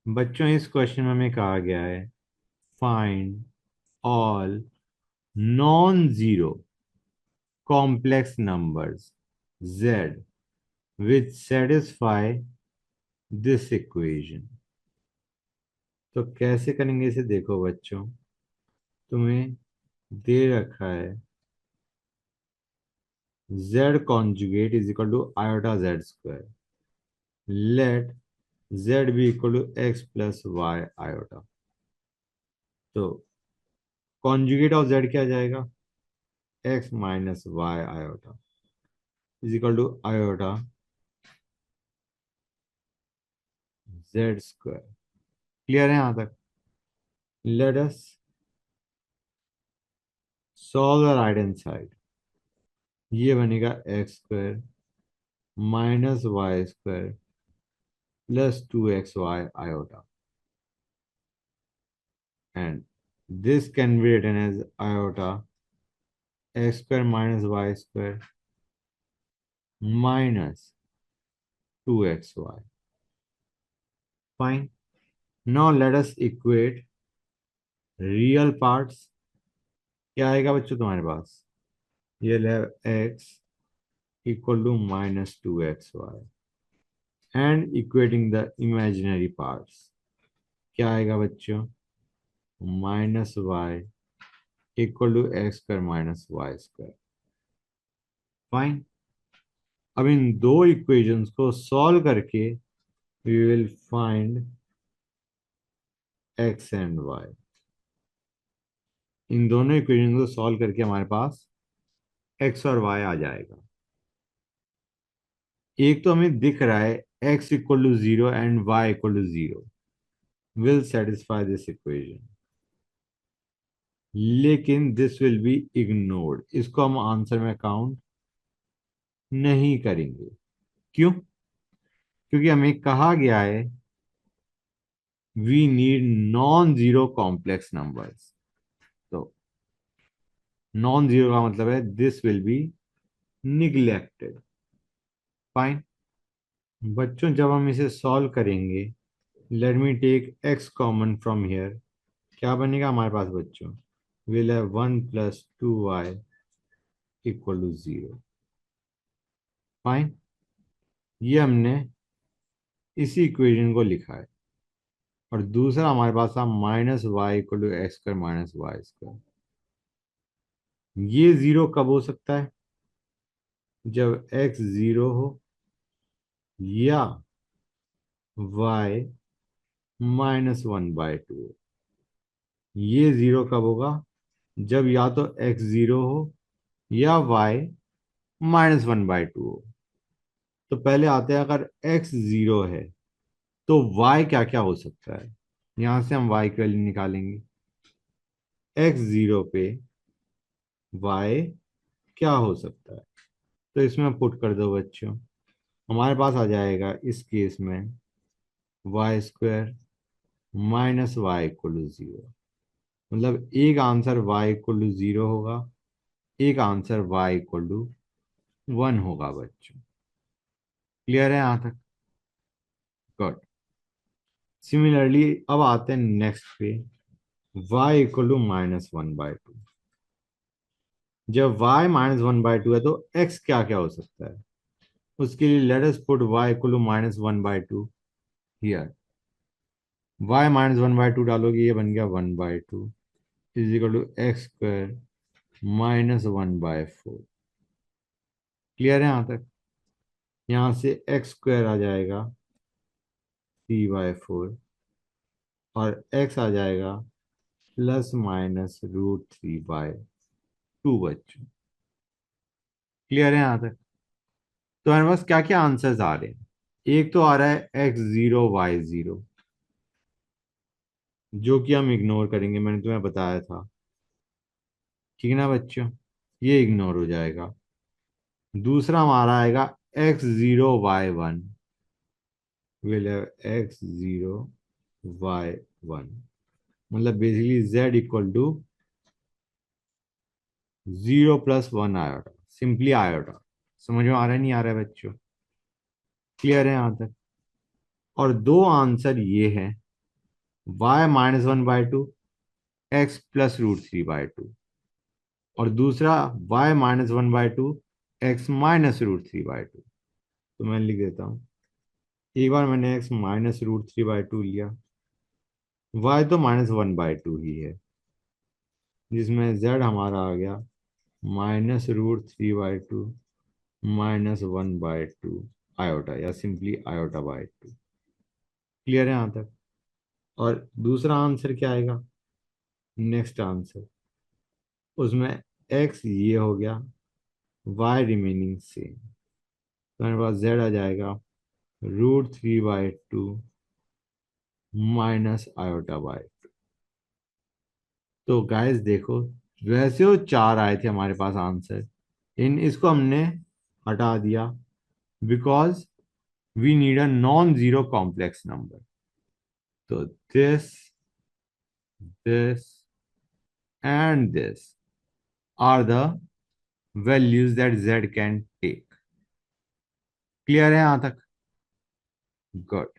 बच्चों इस क्वेश्चन में हमें कहा गया है find all non zero complex numbers z which satisfy this equation। तो कैसे करेंगे इसे देखो बच्चों, तुम्हें दे रखा है z conjugate is equal to iota z square, let z be equal to x plus y iota. तो कॉन्जुगेट ऑफ z क्या आ जाएगा, x minus y iota is equal to iota z square. Clear है यहाँ तक? Let us solve the right hand side. ये बनेगा x square minus Y square plus 2xy iota, and this can be written as iota x square minus Y square minus 2xy। Fine. Now let us equate real parts. क्या आएगा बच्चों तुम्हारे पास, ये ले X equal to minus 2xy and equating the imaginary parts. क्या आएगा बच्चों, minus Y equal to x square minus Y square. Fine. अब इन दो इक्वेशंस को सॉल्व करके we will find X and Y. इन दोनों इक्वेशंस को सॉल्व करके हमारे पास एक्स और वाई आ जाएगा। एक तो हमें दिख रहा है x equal to zero and y equal to zero will satisfy this equation, लेकिन दिस विल बी इग्नोर्ड। इसको हम आंसर में काउंट नहीं करेंगे। क्यों? क्योंकि हमें कहा गया है we need non zero complex numbers. तो नॉन जीरो का मतलब है this will be neglected. Fine. बच्चों जब हम इसे सॉल्व करेंगे, let me take x common from here. क्या बनेगा हमारे पास बच्चों, will have 1 + 2y equal to zero. Fine. ये हमने इसी इक्वेशन को लिखा है। और दूसरा हमारे पास था minus Y equal to x square minus Y square. ये जीरो कब हो सकता है, जब x जीरो हो या y -1/2 हो। ये जीरो कब होगा, जब या तो x जीरो हो या y -1/2 हो। तो पहले आते हैं, अगर x जीरो है तो y क्या क्या हो सकता है। यहां से हम y की वैल्यू निकालेंगे। x जीरो पे y क्या हो सकता है, तो इसमें पुट कर दो बच्चों। हमारे पास आ जाएगा इस केस में y square minus Y equal to zero. मतलब एक answer y equal to zero होगा, एक आंसर y इक्वल टू 1 होगा बच्चों। क्लियर है यहाँ तक? गुड। सिमिलरली अब आते हैं नेक्स्ट पे, y इक्वल टू -1/2। जब y -1/2 है तो x क्या क्या हो सकता है, उसके लिए let us put y equal to -1/2 here. y -1/2 डालोगे, ये बन गया 1/2 is equal to x square -1/4। Clear है यहाँ तक? यहाँ से एक्स स्क्वायर आ जाएगा 3/4 और x आ जाएगा ±√3/2 बच्चों। क्लियर है यहाँ तक? तो हमारे पास क्या क्या आंसर्स आ रहे हैं, एक तो आ रहा है x0 y0, जो कि हम इग्नोर करेंगे, मैंने तुम्हें बताया था। ठीक है ना बच्चों, ये इग्नोर हो जाएगा। दूसरा हमारा आएगा x0 y1, will have x0 y1, मतलब basically z equal to 0 + 1 iota, simply iota. समझ में आ रहा है नहीं आ रहा है बच्चों? क्लियर है यहाँ तक? और दो आंसर ये हैं y minus 1/2 x plus root 3/2, और दूसरा y minus 1/2 x minus root 3/2। तो मैं लिख देता हूँ, एक बार मैंने एक्स माइनस रूट 3/2 लिया, y तो -1/2 ही है, जिसमें z हमारा आ गया -√3/2 -1/2 आयोटा, या सिंपली आयोटा/2। क्लियर है यहाँ तक? और दूसरा आंसर क्या आएगा, नेक्स्ट आंसर, उसमें x ये हो गया, y रिमेनिंग सेम, तो मेरे पास z आ जाएगा √3/2 माइनस आयोटा/2। तो गाइस देखो, वैसे वो चार आए थे हमारे पास आंसर, इन इसको हमने हटा दिया, because we need a non zero complex number. तो this and this are the values that z can take। Clear है यहां तक? गुड।